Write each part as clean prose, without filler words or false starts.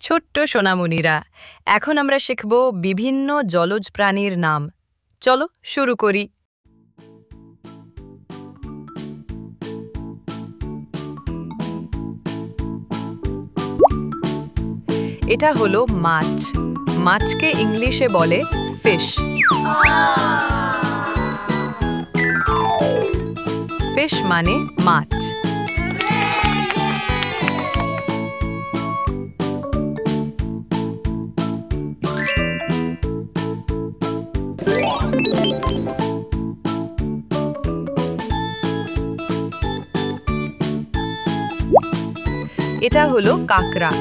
ছোট্ট সোনামণিরা, এখন আমরা শিখব বিভিন্ন জলজ প্রাণীর নাম। চলো শুরু করি। এটা হলো মাছ। মাছকে ইংলিশে বলে ফিশ। ফিশ মানে মাছ। এটা হলো কাঁকড়া।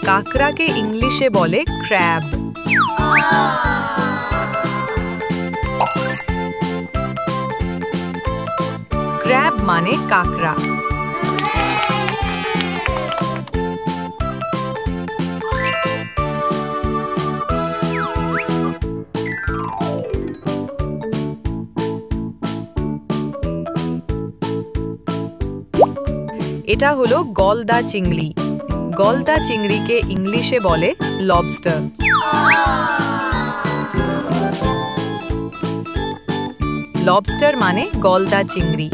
কাঁকড়াকে ইংলিশে বলে ক্র্যাব। ক্র্যাব মানে কাঁকড়া। এটা হলো গলদা চিংড়ি। গলদা চিংড়িকে ইংলিশে বলে লবস্টার। লবস্টার মানে গলদা চিংড়ি।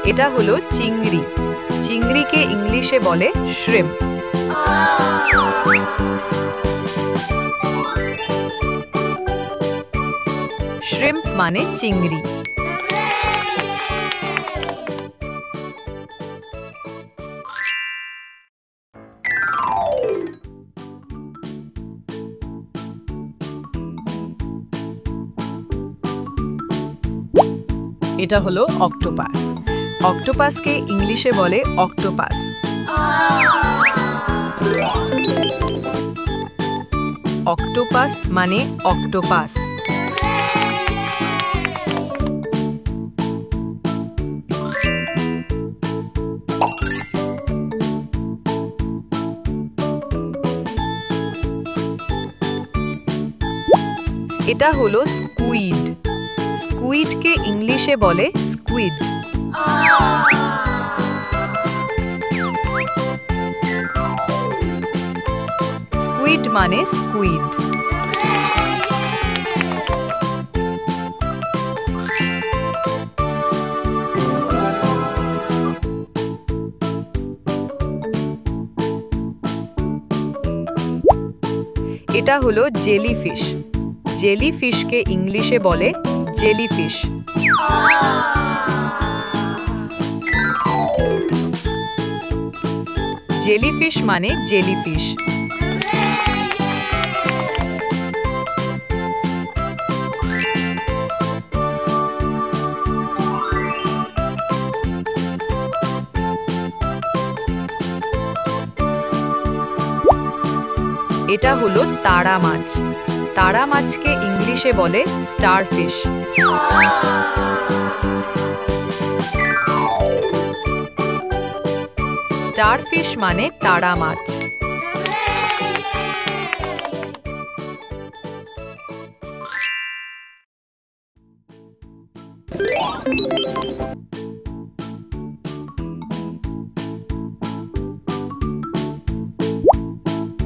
এটা হলো চিংড়ি। চিংড়িকে ইংলিশে বলে শ্রিম্প। শ্রিম্প মানে চিংড়ি। এটা হলো অক্টোপাস। অক্টোপাসকে ইংলিশে বলে অক্টোপাস। অক্টোপাস মানে অক্টোপাস। এটা হলো স্কুইড। স্কুইডকে ইংলিশে বলে স্কুইড। স্কুইড মানে স্কুইড। এটা হলো জেলিফিশ। জেলিফিশকে ইংলিশে বলে জেলিফিশ। জেলিফিশ মানে জেলিফিশ। এটা হলো তারা মাছ। তারা মাছকে ইংলিশে বলে স্টারফিশ। স্টারফিশ মানে তারা মাছ।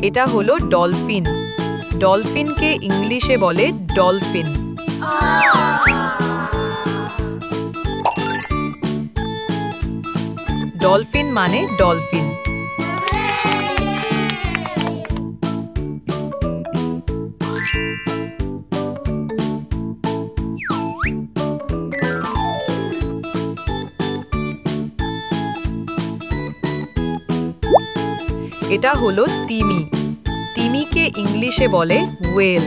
এটা হলো ডলফিন। ডলফিনকে ইংলিশে বলে ডলফিন। ডলফিন মানে ডলফিন। এটা হলো তিমি। তিমিকে ইংলিশে বলে ওয়েল।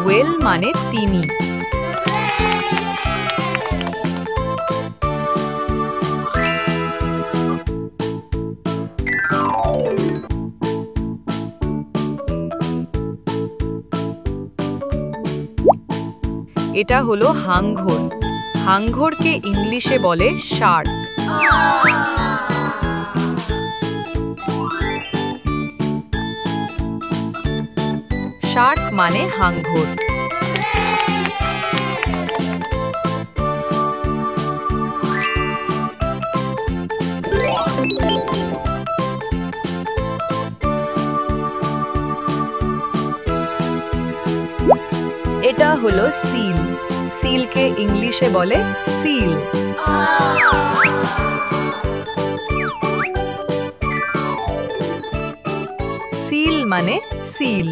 ওয়েল মানে তিমি। এটা হলো হাঙ্গর। হাঙরকে ইংলিশে বলে শার্ক। শার্ক মানে হাঙর। এটা হলো সিল। সিলকে ইংলিশে বলে সিল। সিল মানে সিল।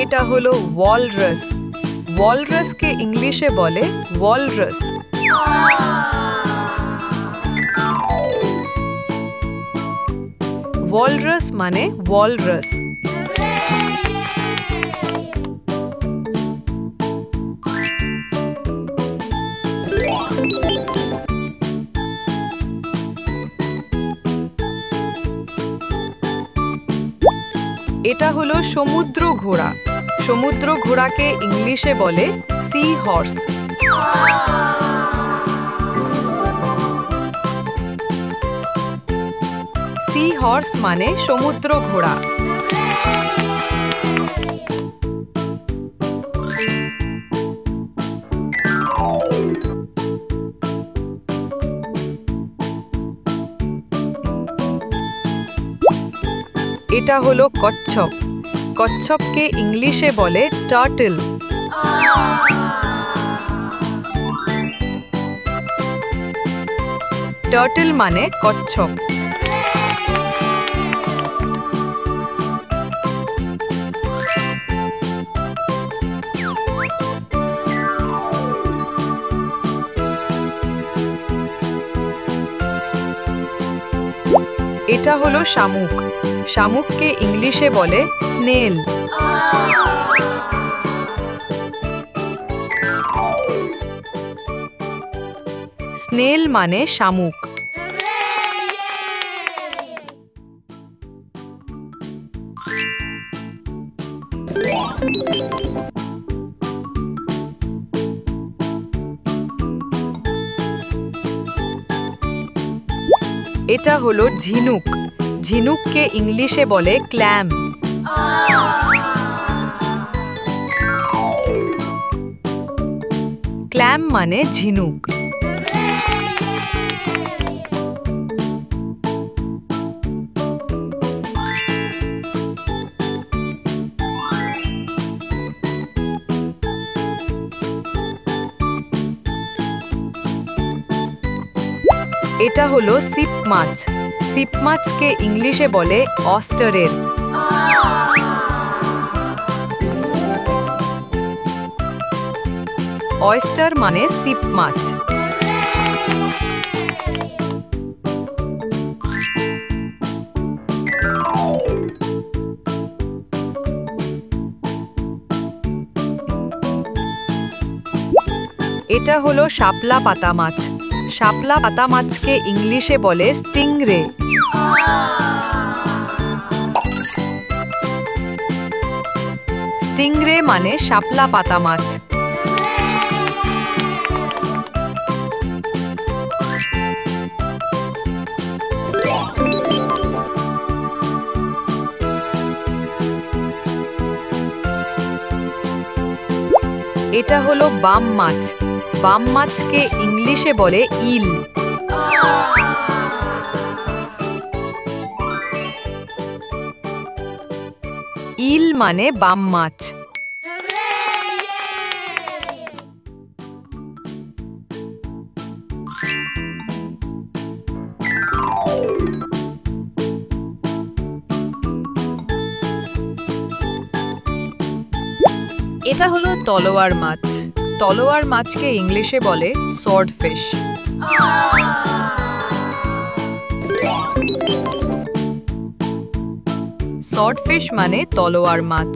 এটা হলো ওয়ালরাস। ওয়ালরাসকে ইংলিশে বলে ওয়ালরাস। ওয়ালরাস মানে ওয়ালরাস। এটা হলো সমুদ্র ঘোড়া। সমুদ্র ঘোড়াকে ইংলিশে বলে সি হর্স। সি হর্স মানে সমুদ্র ঘোড়া। এটা হলো কচ্ছপ। কচ্ছপকে ইংলিশে বলে টার্টল। টার্টল মানে কচ্ছপ। এটা হলো শামুক। শামুককে ইংলিশে বলে স্নেল। স্নেল মানে শামুক। এটা হলো ঝিনুক। ঝিনুককে ইংলিশে বলে ক্ল্যাম। ক্ল্যাম মানে ঝিনুক। এটা হলো সিপ মাছ। সিপ মাছকে ইংলিশে বলে অস্টারের। অয়েস্টার মানে সিপ মাছ। এটা হলো শাপলা পাতা মাছ। শাপলা পাতা মাছকে ইংলিশে বলে স্টিংরে। স্টিংরে মানে শাপলা পাতা মাছ। এটা হলো বাম মাছ। বাম মাছকে ইংলিশে বলে ইল। ইল মানে বাম মাছ। এটা হলো তলোয়ার মাছ। তলোয়ার মাছকে ইংলিশে বলে swordfish। swordfish মানে তলোয়ার মাছ।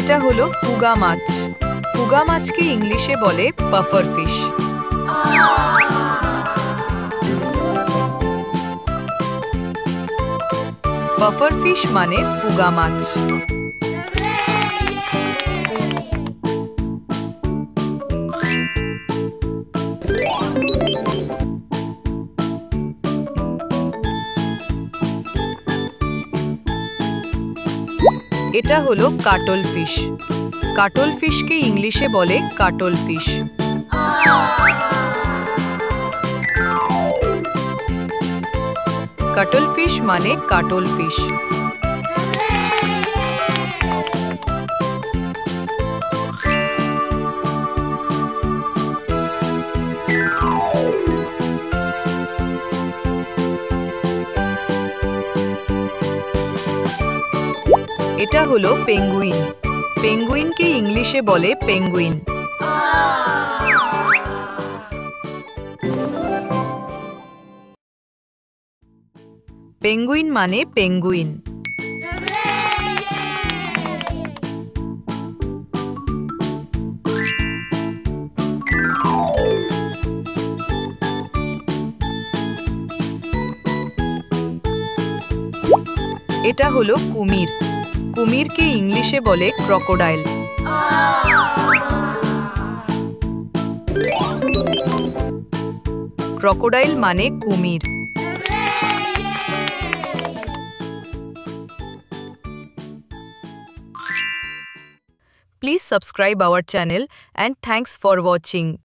এটা হলো ফুগা মাছ। ফুগা মাছকে ইংলিশে বলে পাফার ফিশ। পাফার ফিশ মানে ফুগা মাছ। এটা হলো কাটল ফিশ। কাটল ফিশকে ইংলিশে বলে কাটল ফিশ। কাটল ফিশ মানে কাটল ফিশ। এটা হলো পেঙ্গুইন। পেঙ্গুইনকে ইংলিশে বলে পেঙ্গুইন। পেঙ্গুইন মানে পেঙ্গুইন। এটা হলো কুমির। কুমিরকে ইংলিশে বলে ক্রকোডাইল। ক্রকোডাইল মানে কুমির। Please subscribe our channel and thanks for watching.